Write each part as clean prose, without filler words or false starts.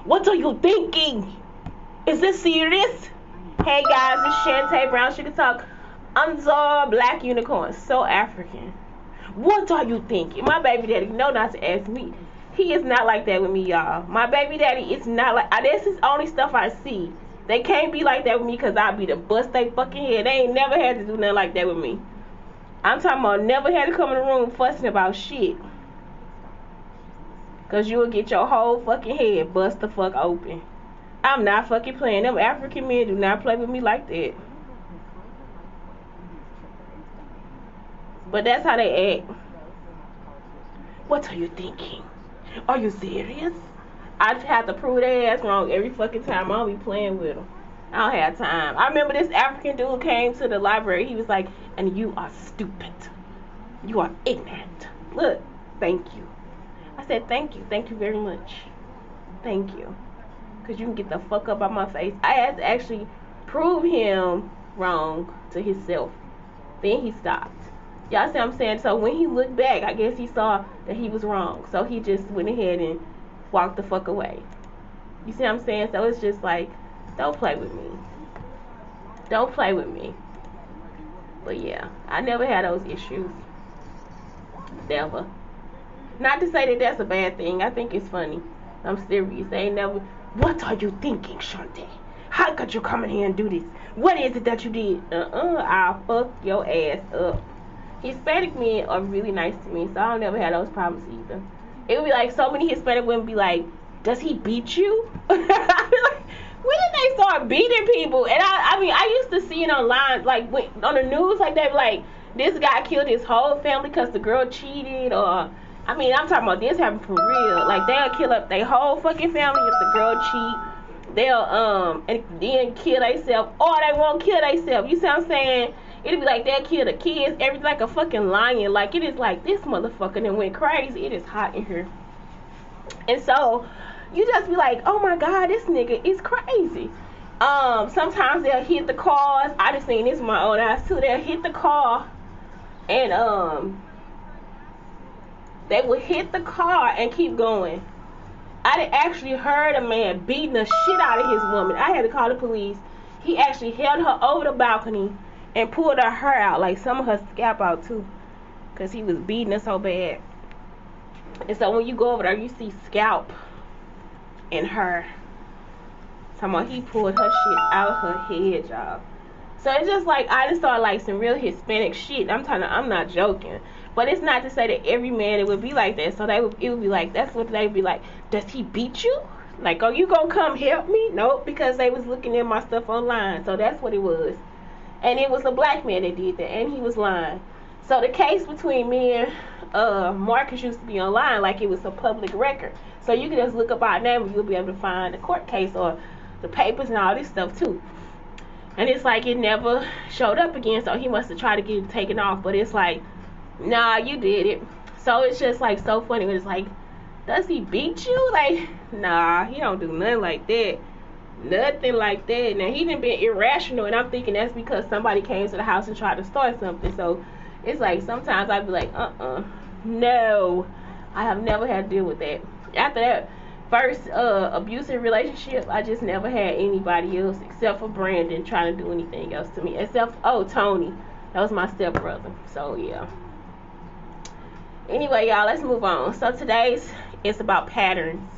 What are you thinking? Is this serious? Hey guys, it's Shantae Brown Sugar Talk. I'm Zara Black Unicorn, so African. What are you thinking? My baby daddy, know not to ask me. He is not like that with me, y'all. My baby daddy is not like. This is only stuff I see. They can't be like that with me because I be the bust they fucking head. They ain't never had to do nothing like that with me. I'm talking about never had to come in the room fussing about shit. Cause you'll get your whole fucking head bust the fuck open. I'm not fucking playing. Them African men do not play with me like that. But that's how they act. What are you thinking? Are you serious? I just have to prove their ass wrong every fucking time. I don't be playing with them. I don't have time. I remember this African dude came to the library. He was like, and you are stupid. You are ignorant. Look, thank you. I said, thank you. Thank you very much. Thank you. Because you can get the fuck up out my face. I had to actually prove him wrong to himself. Then he stopped. Y'all see what I'm saying? So when he looked back, I guess he saw that he was wrong. So he just went ahead and walked the fuck away. You see what I'm saying? So it's just like, don't play with me. Don't play with me. But yeah, I never had those issues. Never. Not to say that that's a bad thing. I think it's funny. I'm serious. They ain't never. What are you thinking, Shantae? How could you come in here and do this? What is it that you did? I'll fuck your ass up. Hispanic men are really nice to me, so I don't never have those problems either. It would be like so many Hispanic women be like, does he beat you? I'd be like, when did they start beating people? And I mean, I used to see it online, like when, on the news, like they like, this guy killed his whole family because the girl cheated, or I mean, I'm talking about this happened for real. Like they'll kill up their whole fucking family if the girl cheat. They'll and then kill themselves, or they won't kill themselves. You see what I'm saying? It'll be like they'll kill the kids, everything, like a fucking lion. Like it is like this motherfucker then went crazy. It is hot in here, and so you just be like, oh my god, this nigga is crazy. Sometimes they'll hit the cars. I just seen this with my own eyes too. They'll hit the car, and they would hit the car and keep going. I done actually heard a man beating the shit out of his woman. I had to call the police. He actually held her over the balcony and pulled her hair out, like some of her scalp out too, because he was beating her so bad. And so when you go over there, you see scalp and hair. Talking about he pulled her shit out her head, y'all. So it's just like I just saw like some real Hispanic shit. I'm not joking. But it's not to say that every man it would be like that. So it would be like, that's what they would be like, does he beat you? Like, are you gonna come help me? Nope, because they was looking at my stuff online. So that's what it was. And it was a black man that did that, and he was lying. So the case between me and Marcus used to be online like it was a public record. So you can just look up our name and you'll be able to find the court case or the papers and all this stuff too. And it's like it never showed up again, so he must have tried to get it taken off. But it's like, nah, you did it. So it's just like so funny. It's like, does he beat you? Like, nah, he don't do nothing like that. Nothing like that. Now he done been irrational, and I'm thinking that's because somebody came to the house and tried to start something. So it's like sometimes I'd be like, no, I have never had to deal with that. After that first abusive relationship, I just never had anybody else except for Brandon trying to do anything else to me. Except Tony, that was my stepbrother. So yeah. Anyway, y'all, let's move on. So today's is about patterns.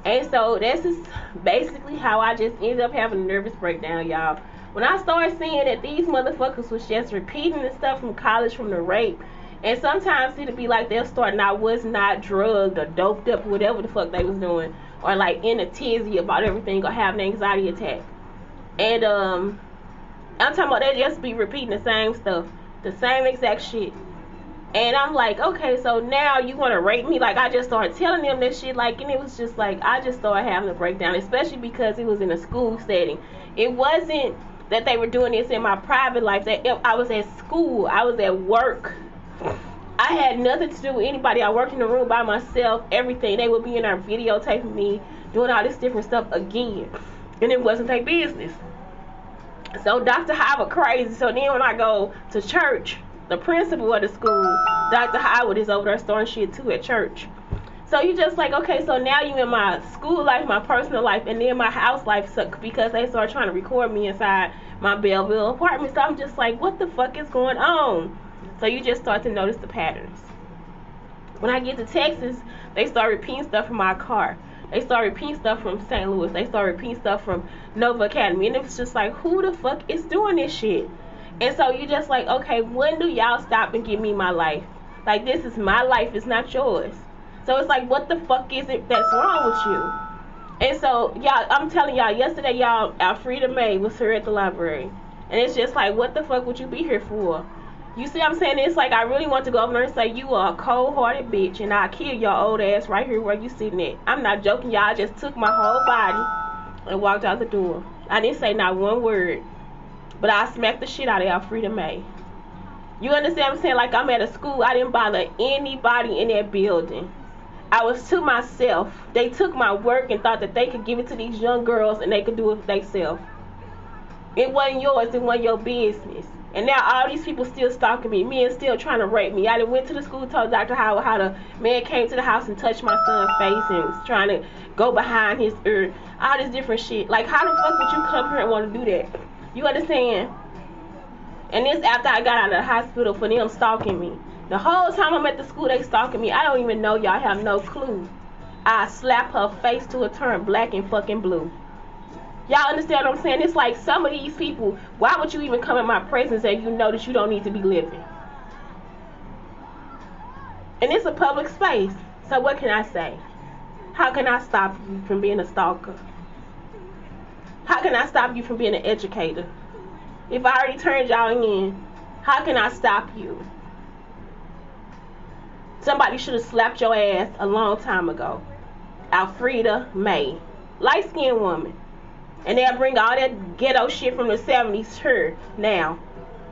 And so this is basically how I just ended up having a nervous breakdown, y'all. When I started seeing that these motherfuckers was just repeating the stuff from college, from the rape, and sometimes it'd be like they'll start and I was not drugged or doped up or whatever the fuck they was doing, or like in a tizzy about everything or having an anxiety attack. And I'm talking about they just be repeating the same stuff, the same exact shit. And I'm like, okay, so now you want to rape me? Like, I just started telling them this shit, like, and it was just like, I just started having a breakdown, especially because it was in a school setting. It wasn't that they were doing this in my private life. That I was at school. I was at work. I had nothing to do with anybody. I worked in the room by myself, everything. They would be in there videotaping me, doing all this different stuff again. And it wasn't their business. So Dr. Howard crazy. So then when I go to church, the principal of the school, Dr. Howard, is over there starting shit too at church. So you just like, okay, so now you in my school life, my personal life, and then my house life suck because they start trying to record me inside my Belleville apartment. So I'm just like, what the fuck is going on? So you just start to notice the patterns. When I get to Texas, they start repeating stuff from my car. They start repeating stuff from St. Louis. They start repeating stuff from Nova Academy. And it's just like, who the fuck is doing this shit? And so you just like, okay, when do y'all stop and give me my life? Like, this is my life, it's not yours. So it's like, what the fuck is it that's wrong with you? And so, y'all, I'm telling y'all, yesterday, y'all, Alfreda May was here at the library. And it's just like, what the fuck would you be here for? You see what I'm saying? It's like, I really want to go over there and say, you are a cold-hearted bitch, and I'll kill your old ass right here where you sitting at. I'm not joking, y'all. I just took my whole body and walked out the door. I didn't say not one word, but I smacked the shit out of Alfreda May. You understand what I'm saying? Like, I'm at a school. I didn't bother anybody in that building. I was to myself. They took my work and thought that they could give it to these young girls and they could do it for themselves. It wasn't yours. It wasn't your business. And now all these people still stalking me. Men still trying to rape me. I done went to the school, told Dr. Howard how the man came to the house and touched my son's face and was trying to go behind his ear. All this different shit. Like, how the fuck would you come here and want to do that? You understand? And this after I got out of the hospital for them stalking me. The whole time I'm at the school, they stalking me. I don't even know. Y'all have no clue. I slap her face to a turn black and fucking blue. Y'all understand what I'm saying? It's like, some of these people, why would you even come in my presence if you know that you don't need to be living? And it's a public space. So what can I say? How can I stop you from being a stalker? How can I stop you from being an educator? If I already turned y'all in, how can I stop you? Somebody should have slapped your ass a long time ago. Alfreda May. Light-skinned woman. And they'll bring all that ghetto shit from the 70s here now.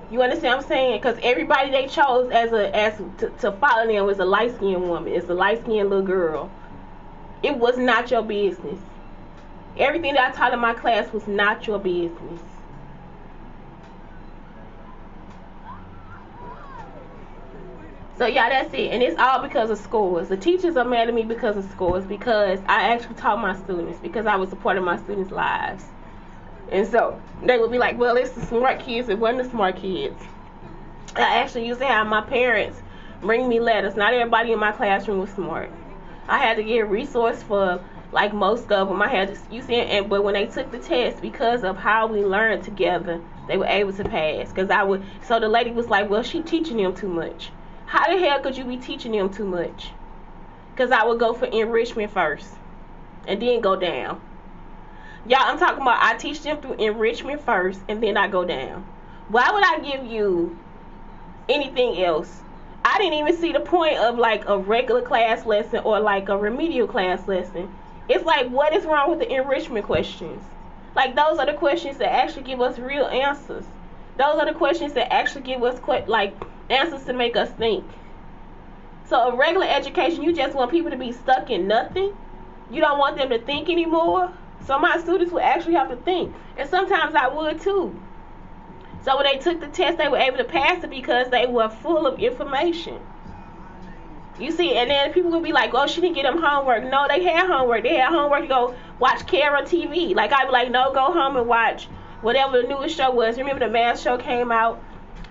You understand what I'm saying? Because everybody they chose to follow them was a light-skinned woman. It's a light-skinned little girl. It was not your business. Everything that I taught in my class was not your business. So yeah, that's it. And it's all because of scores. The teachers are mad at me because of scores, because I actually taught my students, because I was supporting my students' lives. And so they would be like, well, it's the smart kids, it wasn't the smart kids. I actually used to have my parents bring me letters. Not everybody in my classroom was smart. I had to get a resource for like most of them. I had to, you see, but when they took the test, because of how we learned together, they were able to pass. So the lady was like, well, she teaching them too much. How the hell could you be teaching them too much? Because I would go for enrichment first and then go down. Y'all, I'm talking about I teach them through enrichment first and then I go down. Why would I give you anything else? I didn't even see the point of like a regular class lesson or like a remedial class lesson. It's like, what is wrong with the enrichment questions? Like, those are the questions that actually give us real answers. Those are the questions that actually give us answers to make us think. So a regular education, you just want people to be stuck in nothing. You don't want them to think anymore. So my students would actually have to think. And sometimes I would too. So when they took the test, they were able to pass it because they were full of information. You see, and then people would be like, oh, she didn't get them homework. No, they had homework. They had homework to go watch Kara TV. Like, I'd be like, no, go home and watch whatever the newest show was. Remember the math show came out?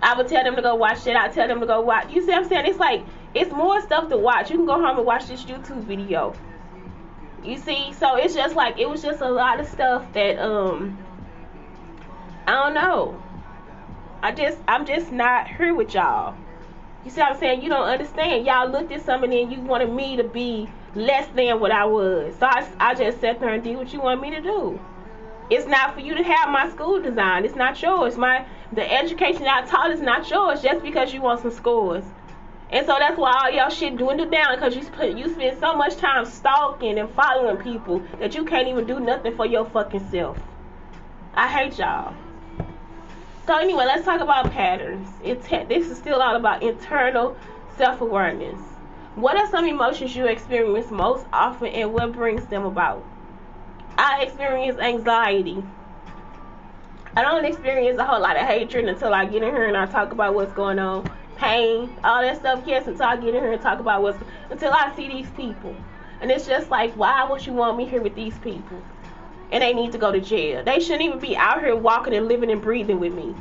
I would tell them to go watch it. I'd tell them to go watch. You see what I'm saying? It's like, it's more stuff to watch. You can go home and watch this YouTube video. You see? So it's just like, it was just a lot of stuff that, I don't know. I'm just not here with y'all. You see what I'm saying? You don't understand. Y'all looked at somebody and you wanted me to be less than what I was. So I just sat there and did what you want me to do. It's not for you to have my school design. It's not yours. The education I taught is not yours just because you want some scores. And so that's why all y'all shit dwindled down, because you spend so much time stalking and following people that you can't even do nothing for your fucking self. I hate y'all. So anyway, let's talk about patterns. This is still all about internal self-awareness. What are some emotions you experience most often and what brings them about? I experience anxiety. I don't experience a whole lot of hatred until I get in here and I talk about what's going on. Pain, all that stuff, yes, until I get in here and talk about until I see these people. And it's just like, why would you want me here with these people? And they need to go to jail. They shouldn't even be out here walking and living and breathing with me.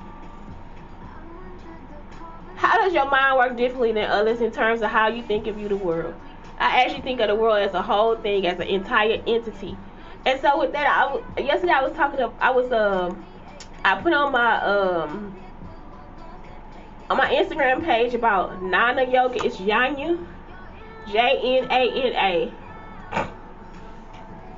How does your mind work differently than others in terms of how you think of the world? I actually think of the world as a whole thing, as an entire entity. And so with that, yesterday I was talking to, I put on my Instagram page about Jnana Yoga. It's Jnana, Jnana.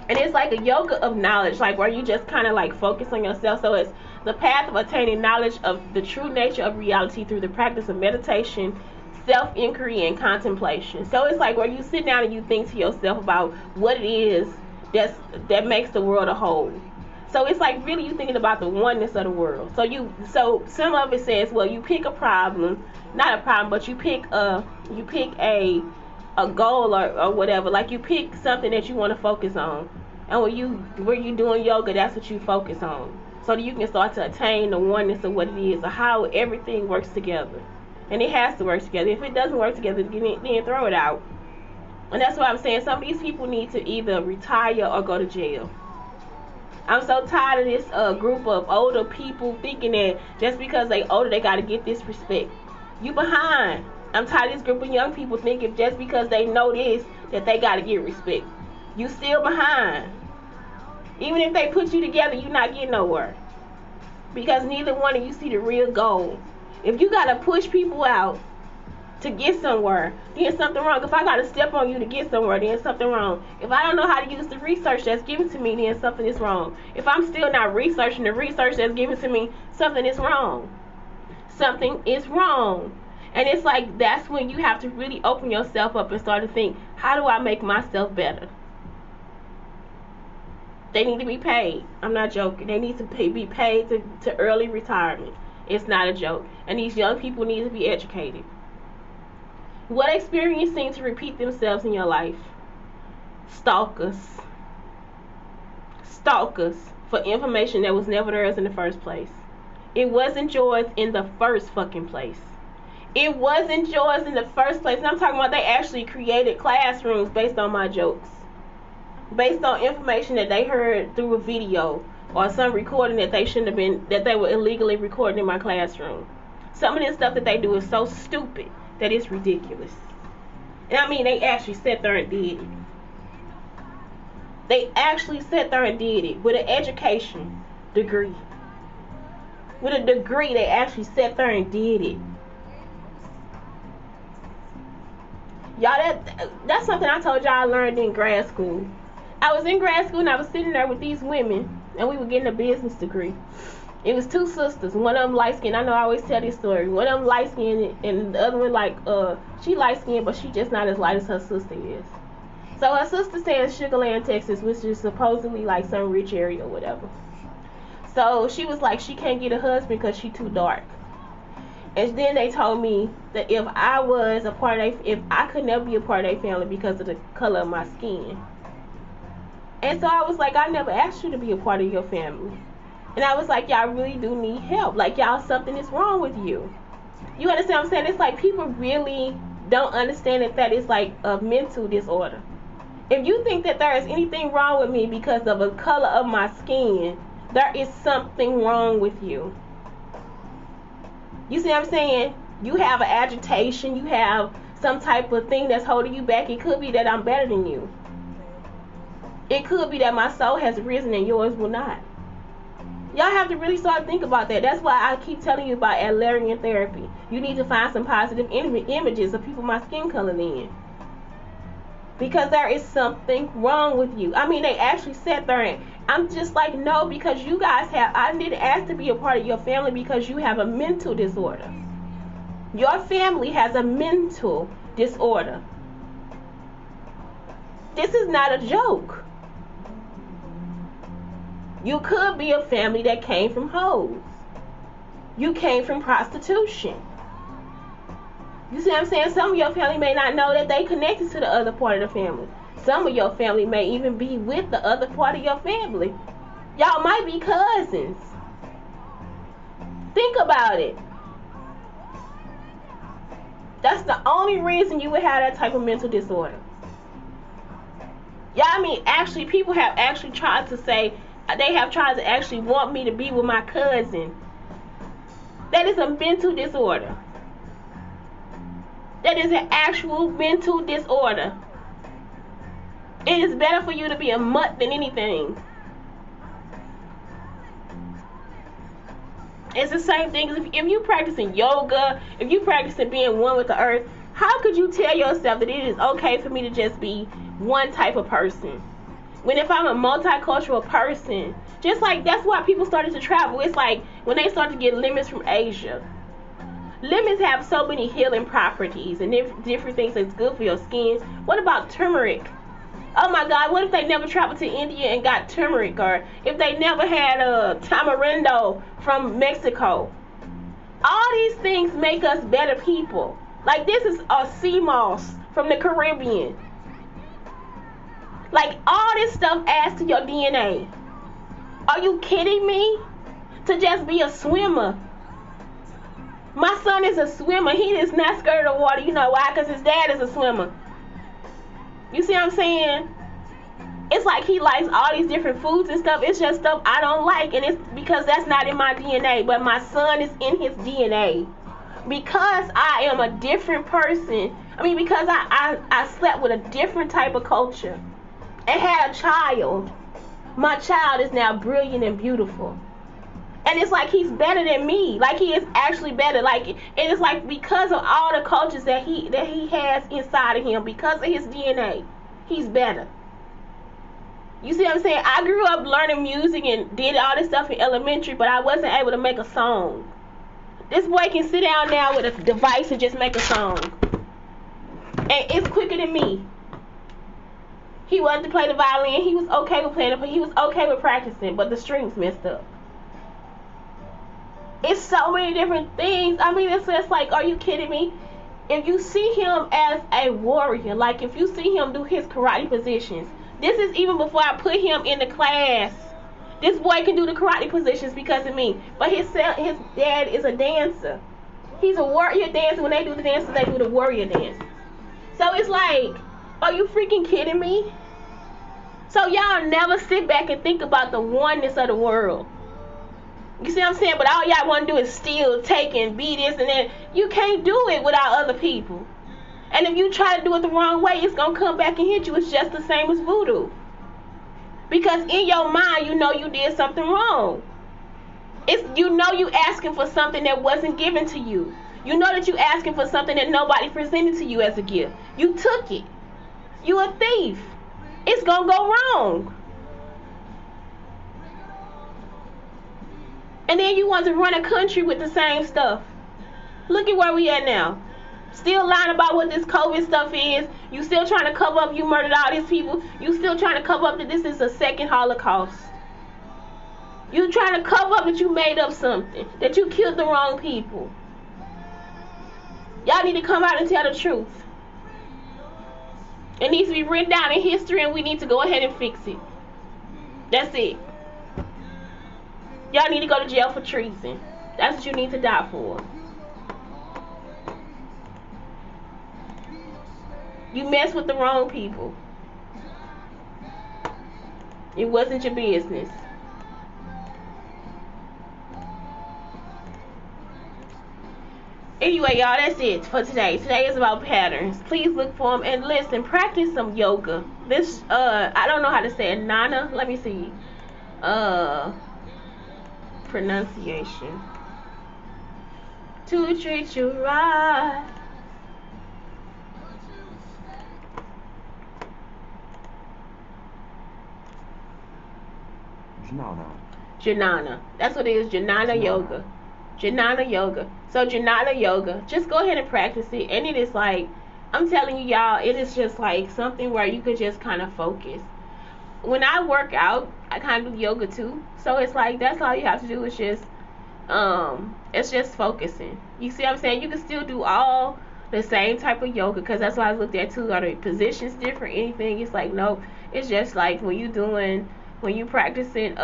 And it's like a yoga of knowledge, like where you just kind of like focus on yourself. So it's the path of attaining knowledge of the true nature of reality through the practice of meditation, self-inquiry, and contemplation. So it's like where you sit down and you think to yourself about what it is that makes the world a whole. So it's like really you thinking about the oneness of the world. So some of it says, well, you pick a problem, not a problem, but you pick a goal or whatever. Like you pick something that you want to focus on, and when you doing yoga, that's what you focus on, so that you can start to attain the oneness of what it is, or how everything works together. And it has to work together. If it doesn't work together, then throw it out. And that's what I'm saying. Some of these people need to either retire or go to jail. I'm so tired of this group of older people thinking that just because they older, they got to get this respect. You behind. I'm tired of this group of young people thinking just because they know this, that they got to get respect. You still behind. Even if they put you together, you're not getting nowhere. Because neither one of you see the real goal. If you got to push people out to get somewhere, then something wrong. If I got to step on you to get somewhere, then something wrong. If I don't know how to use the research that's given to me, then something is wrong. If I'm still not researching the research that's given to me, something is wrong. Something is wrong. And it's like that's when you have to really open yourself up and start to think, how do I make myself better? They need to be paid. I'm not joking. They need to be paid to early retirement. It's not a joke. And these young people need to be educated. What experience seems to repeat themselves in your life? Stalkers. Stalkers for information that was never theirs in the first place. It wasn't yours in the first fucking place. It wasn't yours in the first place. And I'm talking about they actually created classrooms based on my jokes. Based on information that they heard through a video or some recording that they shouldn't have been, that they were illegally recording in my classroom. Some of this stuff that they do is so stupid that it's ridiculous. And I mean, they actually sat there and did it. They actually sat there and did it with an education degree. With a degree, they actually sat there and did it. Y'all, that's something I told y'all I learned in grad school. I was in grad school and I was sitting there with these women and we were getting a business degree. It was two sisters. One of them light skinned. I know I always tell this story. One of them light skinned and the other one she light skinned, but she just not as light as her sister is. So her sister stayed in Sugar Land, Texas, which is supposedly like some rich area or whatever. So she was like, she can't get a husband because she too dark. And then they told me that if I could never be a part of their family because of the color of my skin. And so I was like, I never asked you to be a part of your family. And I was like, y'all really do need help. Like, y'all, something is wrong with you. You understand what I'm saying? It's like people really don't understand that is like a mental disorder. If you think that there is anything wrong with me because of the color of my skin, there is something wrong with you. You see what I'm saying? You have an agitation. You have some type of thing that's holding you back. It could be that I'm better than you. It could be that my soul has risen and yours will not. Y'all have to really start to think about that. That's why I keep telling you about Adlerian therapy. You need to find some positive images of people my skin color then. Because there is something wrong with you. I mean, they actually sat there and I'm just like, no, because you guys I didn't ask to be a part of your family because you have a mental disorder. Your family has a mental disorder. This is not a joke. You could be a family that came from hoes. You came from prostitution. You see what I'm saying? Some of your family may not know that they connected to the other part of the family. Some of your family may even be with the other part of your family. Y'all might be cousins. Think about it. That's the only reason you would have that type of mental disorder. Yeah, I mean, actually, people have actually tried to say, they have tried to actually want me to be with my cousin. That is a mental disorder. That is an actual mental disorder. It is better for you to be a mutt than anything. It's the same thing. If you practicing yoga, if you practicing being one with the earth, how could you tell yourself that it is okay for me to just be one type of person? When if I'm a multicultural person, just like that's why people started to travel. It's like when they start to get lemons from Asia. Lemons have so many healing properties and different things that's good for your skin. What about turmeric? Oh my God, what if they never traveled to India and got turmeric? Or if they never had tamarindo from Mexico? All these things make us better people. Like this is a sea moss from the Caribbean. Like all this stuff adds to your DNA. Are you kidding me? To just be a swimmer. My son is a swimmer. He is not scared of water. You know why? Because his dad is a swimmer. You see what I'm saying? It's like he likes all these different foods and stuff. It's just stuff I don't like. And it's because that's not in my DNA. But my son is in his DNA. Because I am a different person. I mean, because I slept with a different type of culture. And had a child. My child is now brilliant and beautiful. And it's like he's better than me. Like he is actually better. Like and it's like because of all the cultures that he has inside of him, because of his DNA, he's better. You see what I'm saying? I grew up learning music and did all this stuff in elementary, but I wasn't able to make a song. This boy can sit down now with a device and just make a song. And it's quicker than me. He wanted to play the violin. He was okay with playing it, but he was okay with practicing, but the strings messed up. It's so many different things. I mean, it's just like, are you kidding me? If you see him as a warrior, like if you see him do his karate positions, this is even before I put him in the class. This boy can do the karate positions because of me. But his dad is a dancer. He's a warrior dancer. When they do the dances, they do the warrior dance. So it's like, are you freaking kidding me? So y'all never sit back and think about the oneness of the world. You see what I'm saying? But all y'all want to do is steal, take, and be this and that. You can't do it without other people. And if you try to do it the wrong way, it's going to come back and hit you. It's just the same as voodoo. Because in your mind, you know you did something wrong. You know you asking for something that wasn't given to you. You know that you asking for something that nobody presented to you as a gift. You took it. You a thief. It's going to go wrong. And then you want to run a country with the same stuff. Look at where we at now. Still lying about what this COVID stuff is. You still trying to cover up you murdered all these people. You still trying to cover up that this is a second Holocaust. You trying to cover up that you made up something. That you killed the wrong people. Y'all need to come out and tell the truth. It needs to be written down in history and we need to go ahead and fix it. That's it. Y'all need to go to jail for treason. That's what you need to die for. You messed with the wrong people. It wasn't your business. Anyway, y'all, that's it for today. Today is about patterns. Please look for them and listen. Practice some yoga. This, I don't know how to say it. Nana, let me see. Pronunciation. To treat you right. Jnana. That's what it is. Jnana yoga. Jnana yoga. So Jnana yoga. Just go ahead and practice it. And it is like, I'm telling you, y'all, it is just like something where you could just kind of focus. When I work out, I kind of do yoga too. So it's like that's all you have to do is just it's just focusing. You see what I'm saying? You can still do all the same type of yoga because that's what I looked at too. Are the positions different? Anything? It's like no. It's just like when you practicing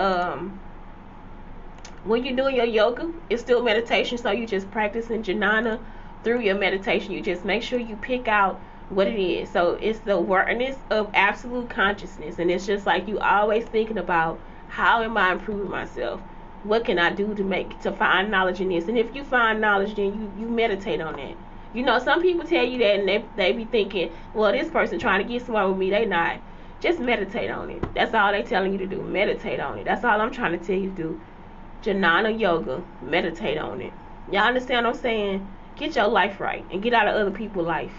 when you're doing your yoga, it's still meditation. So you just practicing jnana through your meditation. You just make sure you pick out what it is. So it's the awareness of absolute consciousness, and it's just like you always thinking about, how am I improving myself? What can I do to find knowledge in this? And if you find knowledge, then you meditate on that. You know, some people tell you that, and they be thinking, well, this person trying to get somewhere with me. They not. Just meditate on it. That's all they telling you to do. Meditate on it. That's all I'm trying to tell you to do. Jnana yoga. Meditate on it. Y'all understand what I'm saying? Get your life right and get out of other people's life.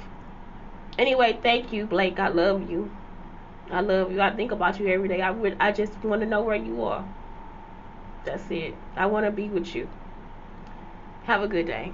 Anyway, thank you, Blake. I love you. I love you. I think about you every day. I just want to know where you are. That's it. I want to be with you. Have a good day.